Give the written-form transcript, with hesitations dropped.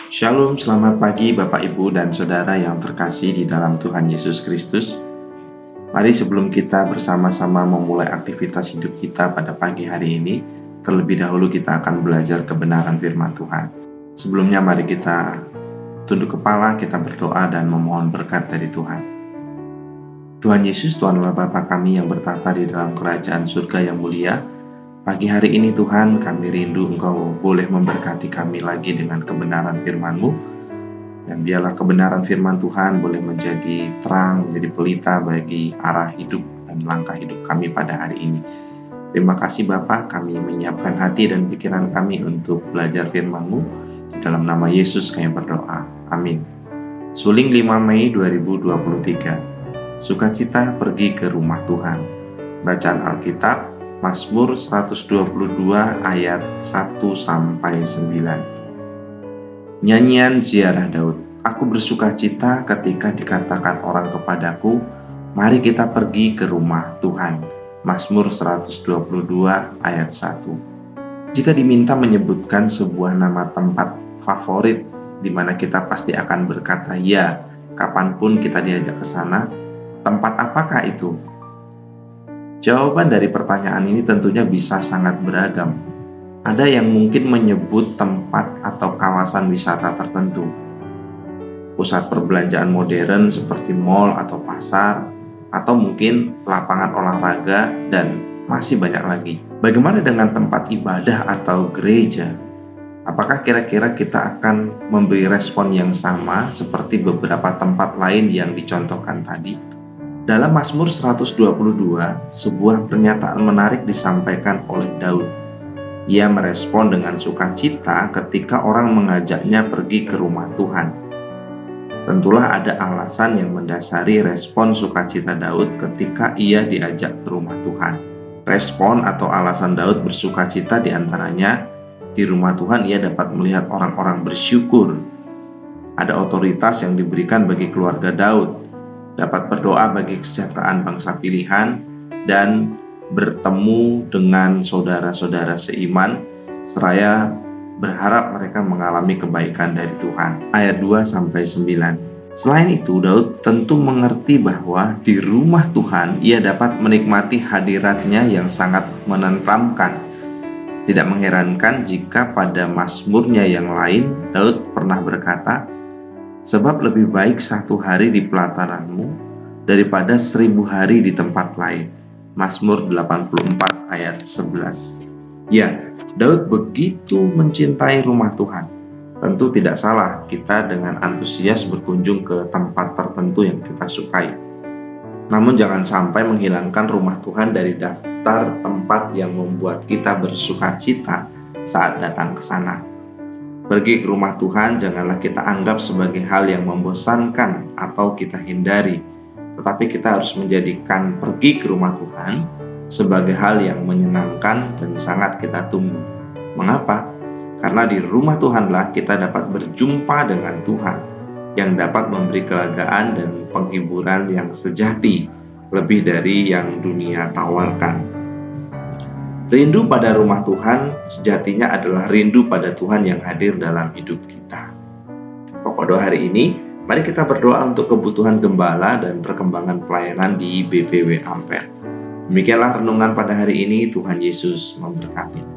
Shalom, selamat pagi Bapak Ibu dan Saudara yang terkasih di dalam Tuhan Yesus Kristus. Mari sebelum kita bersama-sama memulai aktivitas hidup kita pada pagi hari ini, terlebih dahulu kita akan belajar kebenaran firman Tuhan. Sebelumnya mari kita tunduk kepala, kita berdoa dan memohon berkat dari Tuhan. Tuhan Yesus, Tuhan Allah Bapa kami yang bertata di dalam kerajaan surga yang mulia. Pagi hari ini Tuhan, kami rindu Engkau boleh memberkati kami lagi dengan kebenaran firman-Mu. Dan biarlah kebenaran firman Tuhan boleh menjadi terang, menjadi pelita bagi arah hidup dan langkah hidup kami pada hari ini. Terima kasih Bapa, kami menyiapkan hati dan pikiran kami untuk belajar firman-Mu. Di dalam nama Yesus kami berdoa. Amin. Suling 5 Mei 2023. Sukacita pergi ke rumah Tuhan. Bacaan Alkitab Mazmur 122 ayat 1-9. Nyanyian ziarah Daud. Aku bersukacita ketika dikatakan orang kepadaku, mari kita pergi ke rumah Tuhan. Mazmur 122 ayat 1. Jika diminta menyebutkan sebuah nama tempat favorit di mana kita pasti akan berkata ya, kapanpun kita diajak ke sana, tempat apakah itu? Jawaban dari pertanyaan ini tentunya bisa sangat beragam. Ada yang mungkin menyebut tempat atau kawasan wisata tertentu, pusat perbelanjaan modern seperti mall atau pasar, atau mungkin lapangan olahraga, dan masih banyak lagi. Bagaimana dengan tempat ibadah atau gereja? Apakah kira-kira kita akan memberi respon yang sama seperti beberapa tempat lain yang dicontohkan tadi? Dalam Mazmur 122, sebuah pernyataan menarik disampaikan oleh Daud. Ia merespon dengan sukacita ketika orang mengajaknya pergi ke rumah Tuhan. Tentulah ada alasan yang mendasari respon sukacita Daud ketika ia diajak ke rumah Tuhan. Respon atau alasan Daud bersukacita diantaranya, di rumah Tuhan ia dapat melihat orang-orang bersyukur. Ada otoritas yang diberikan bagi keluarga Daud, dapat berdoa bagi kesejahteraan bangsa pilihan, dan bertemu dengan saudara-saudara seiman, seraya berharap mereka mengalami kebaikan dari Tuhan. Ayat 2-9. Selain itu, Daud tentu mengerti bahwa di rumah Tuhan ia dapat menikmati hadiratnya yang sangat menenteramkan. Tidak mengherankan jika pada mazmurnya yang lain, Daud pernah berkata, sebab lebih baik 1 hari di pelataranmu daripada 1000 hari di tempat lain. Mazmur 84 ayat 11. Ya, Daud begitu mencintai rumah Tuhan. Tentu tidak salah kita dengan antusias berkunjung ke tempat tertentu yang kita sukai. Namun jangan sampai menghilangkan rumah Tuhan dari daftar tempat yang membuat kita bersukacita saat datang ke sana. Pergi ke rumah Tuhan janganlah kita anggap sebagai hal yang membosankan atau kita hindari, tetapi kita harus menjadikan pergi ke rumah Tuhan sebagai hal yang menyenangkan dan sangat kita tunggu. Mengapa? Karena di rumah Tuhanlah kita dapat berjumpa dengan Tuhan yang dapat memberi kelegaan dan penghiburan yang sejati, lebih dari yang dunia tawarkan. Rindu pada rumah Tuhan sejatinya adalah rindu pada Tuhan yang hadir dalam hidup kita. Pokok doa hari ini, mari kita berdoa untuk kebutuhan gembala dan perkembangan pelayanan di BPW Ampere. Demikianlah renungan pada hari ini, Tuhan Yesus memberkati.